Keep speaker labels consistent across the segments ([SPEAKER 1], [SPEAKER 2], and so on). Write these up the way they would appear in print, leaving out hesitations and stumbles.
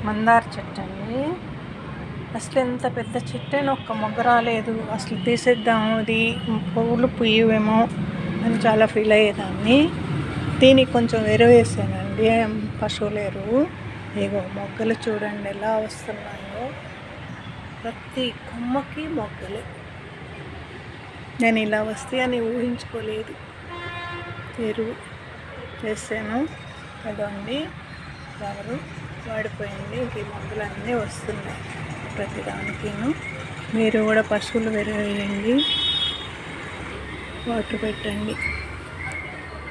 [SPEAKER 1] మందార చెట్టు అండి. అసలు ఎంత పెద్ద చెట్టు అయినా ఒక్క మొగ్గ రాలేదు. అసలు తీసేద్దాము, ఇది పువ్వులు పుయ్యవేమో అని చాలా ఫీల్ అయ్యేదాన్ని. దీనికి కొంచెం ఎరువు వేసానండి, పశువుల ఎరువు. ఇగో మొగ్గలు చూడండి ఎలా వస్తున్నాయో, ప్రతి కొమ్మకి మొగ్గలు. నేను ఇలా వస్తాయని ఊహించుకోలేదు. ఎరువు వేసాను కదండి, ఫ్లవరు వాడిపోయింది. ఇంక ఈ మొగ్గలన్నీ వస్తున్నాయి ప్రతిదానికిను. మీరు కూడా పశువులు వేయండి, వాటర్ పెట్టండి.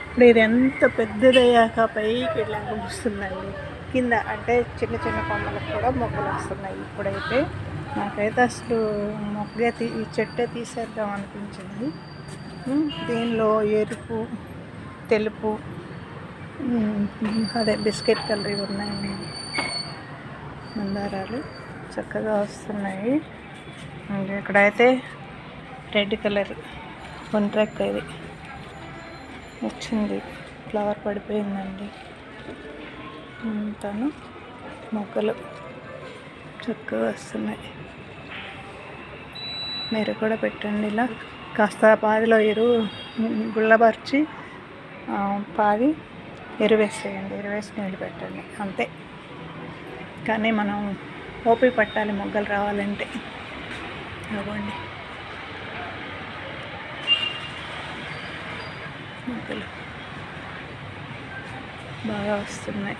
[SPEAKER 1] ఇప్పుడు ఇది ఎంత పెద్దదయ్యాక పైకి ఇలాగ వస్తుందండి. కింద అంటే చిన్న చిన్న కొమ్మలకు కూడా మొగ్గలు వస్తున్నాయి. ఇప్పుడైతే నాకైతే అసలు ఈ చెట్టే తీసేద్దాం అనిపించింది. దీనిలో ఎరుపు, తెలుపు, అదే బిస్కెట్ కలర్ ఉన్నాయండి. మందారాలు చక్కగా వస్తున్నాయి. ఇక్కడైతే రెడ్ కలర్ ఒంట్రెక్క ఇది వచ్చింది, ఫ్లవర్ పడిపోయిందండి. తను మొక్కలు చక్కగా వస్తున్నాయి. మీరు కూడా పెట్టండి ఇలా. కాస్త పాదిలో ఎరువు గుళ్ళబరిచి పాది ఎరువేసేయండి, ఎరువేసి నీళ్ళు పెట్టండి, అంతే. కానీ మనం ఓపిక పట్టాలి మొగ్గలు రావాలంటే. ఇవ్వండి మొగ్గలు బాగా వస్తున్నాయి.